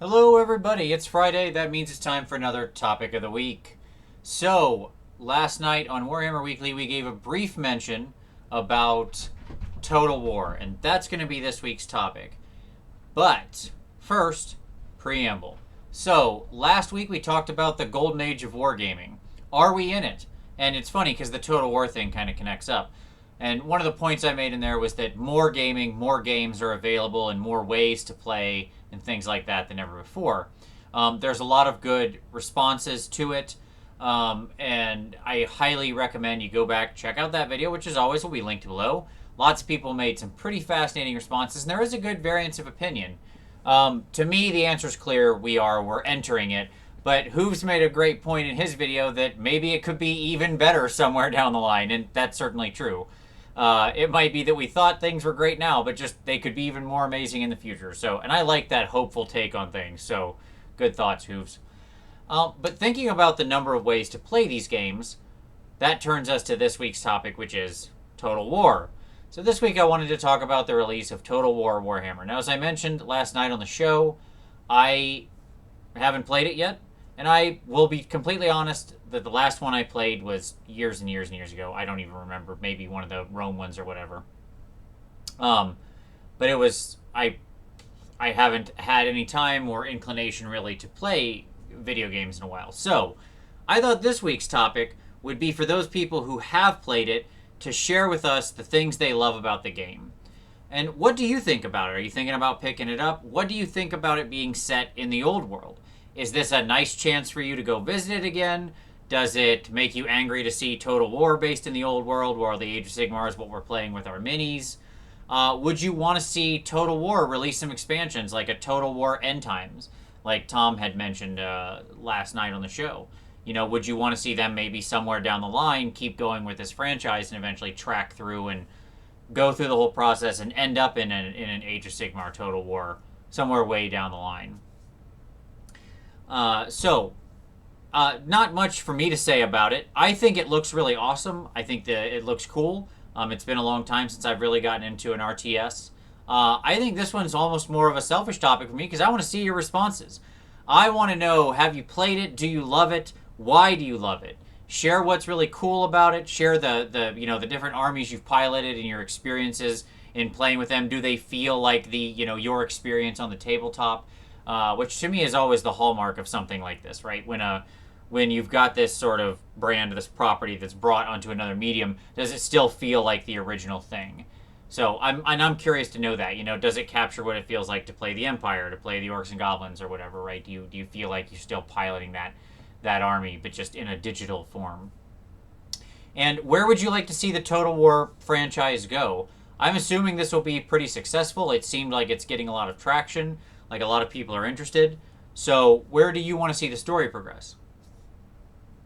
Hello, everybody. It's Friday. That means it's time for another topic of the week. So, last night on Warhammer Weekly, we gave a brief mention about Total War, and that's going to be this week's topic. But, first, preamble. So, last week we talked about the golden age of wargaming. Are we in it? And it's funny because the Total War thing kind of connects up. And one of the points I made in there was that more gaming, more games are available, and more ways to play and things like that than ever before. There's a lot of good responses to it, and I highly recommend you go back, check out that video, which as always will be linked below. Lots of people made some pretty fascinating responses, and there is a good variance of opinion. To me, the answer is clear. We're entering it. But Hooves made a great point in his video that maybe it could be even better somewhere down the line, and that's certainly true. It might be that we thought things were great now, but just they could be even more amazing in the future. So, and I like that hopeful take on things. So, good thoughts, Hooves. But thinking about the number of ways to play these games, that turns us to this week's topic, which is Total War. So this week I wanted to talk about the release of Total War Warhammer. Now, as I mentioned last night on the show, I haven't played it yet, and I will be completely honest that the last one I played was years and years and years ago. I don't even remember. Maybe one of the Rome ones or whatever. Um, but it was I haven't had any time or inclination really to play video games in a while. So I thought this week's topic would be for those people who have played it to share with us the things they love about the game. And what do you think about it? Are you thinking about picking it up? What do you think about it being set in the old world? Is this a nice chance for you to go visit it again? Does it make you angry to see Total War based in the old world, where the Age of Sigmar is what we're playing with our minis? Would you want to see Total War release some expansions, like a Total War End Times, like Tom had mentioned last night on the show? You know, would you want to see them maybe somewhere down the line keep going with this franchise and eventually track through and go through the whole process and end up in an Age of Sigmar Total War somewhere way down the line? Not much for me to say about it. I think it looks really awesome. I think that it looks cool. It's been a long time since I've really gotten into an RTS. I think this one's almost more of a selfish topic for me because I want to see your responses. I want to know, have you played it? Do you love it? Why do you love it? Share what's really cool about it. Share the different armies you've piloted and your experiences in playing with them. Do they feel like your experience on the tabletop? Which to me is always the hallmark of something like this, right? When you've got this sort of brand, this property that's brought onto another medium, does it still feel like the original thing? So I'm curious to know that. Does it capture what it feels like to play the Empire, to play the Orcs and Goblins, or whatever, right? Do you feel like you're still piloting that army, but just in a digital form? And where would you like to see the Total War franchise go? I'm assuming this will be pretty successful. It seemed like it's getting a lot of traction, like a lot of people are interested. So where do you want to see the story progress?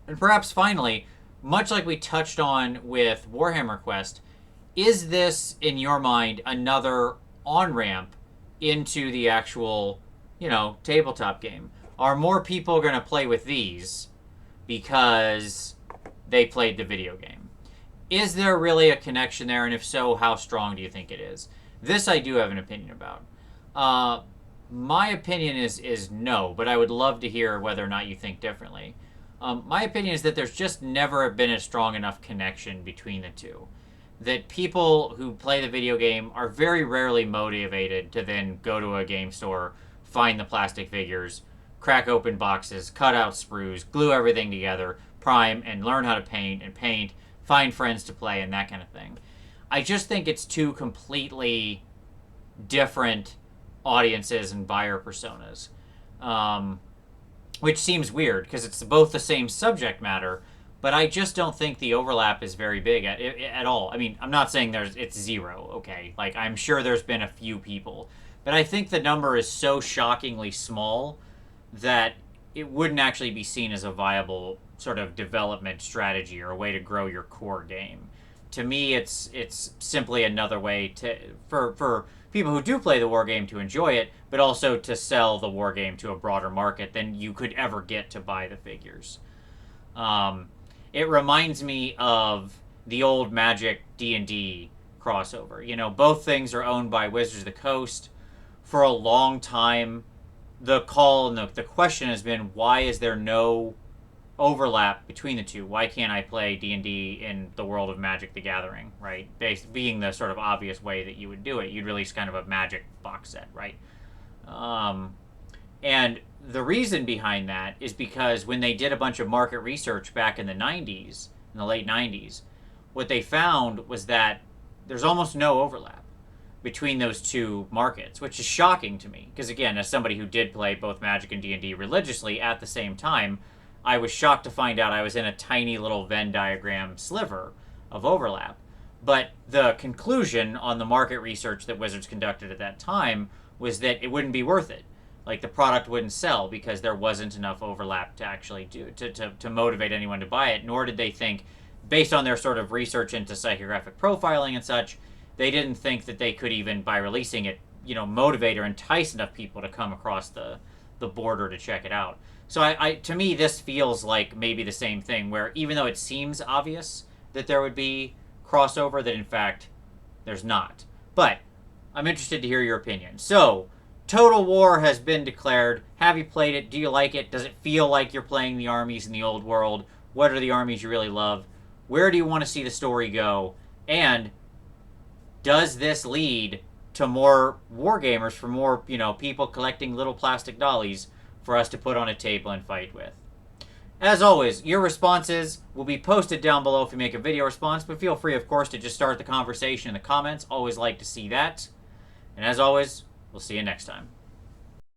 And perhaps finally, much like we touched on with Warhammer Quest, is this, in your mind, another on-ramp into the actual, tabletop game? Are more people going to play with these because they played the video game? Is there really a connection there? And if so, how strong do you think it is? This I do have an opinion about. My opinion is no, but I would love to hear whether or not you think differently. My opinion is that there's just never been a strong enough connection between the two. That people who play the video game are very rarely motivated to then go to a game store, find the plastic figures, crack open boxes, cut out sprues, glue everything together, prime, and learn how to paint, find friends to play, and that kind of thing. I just think it's two completely different audiences and buyer personas. Which seems weird because it's both the same subject matter, but I just don't think the overlap is very big at all. I mean, I'm not saying it's zero, okay? Like, I'm sure there's been a few people, but I think the number is so shockingly small that it wouldn't actually be seen as a viable sort of development strategy or a way to grow your core game. To me, it's simply another way for people who do play the war game to enjoy it, but also to sell the war game to a broader market than you could ever get to buy the figures. It reminds me of the old Magic D&D crossover. Both things are owned by Wizards of the Coast. For a long time, the call and the question has been, why is there no overlap between the two? Why can't I play D&D in the world of Magic the Gathering, right? Being the sort of obvious way that you would do it. You'd release kind of a Magic box set, right? And the reason behind that is because when they did a bunch of market research back in the 90s, in the late 90s, what they found was that there's almost no overlap between those two markets, which is shocking to me. Because again, as somebody who did play both Magic and D&D religiously at the same time, I was shocked to find out I was in a tiny little Venn diagram sliver of overlap. But the conclusion on the market research that Wizards conducted at that time was that it wouldn't be worth it. Like, the product wouldn't sell because there wasn't enough overlap to actually to motivate anyone to buy it, nor did they think, based on their sort of research into psychographic profiling and such, they didn't think that they could even, by releasing it, motivate or entice enough people to come across the border to check it out. So to me, this feels like maybe the same thing, where even though it seems obvious that there would be crossover, that in fact there's not. But I'm interested to hear your opinion. So, Total War has been declared. Have you played it? Do you like it? Does it feel like you're playing the armies in the old world? What are the armies you really love? Where do you want to see the story go? And does this lead to more wargamers, for more, people collecting little plastic dollies for us to put on a table and fight with? As always, your responses will be posted down below if you make a video response, but feel free, of course, to just start the conversation in the comments. Always like to see that. And as always, we'll see you next time.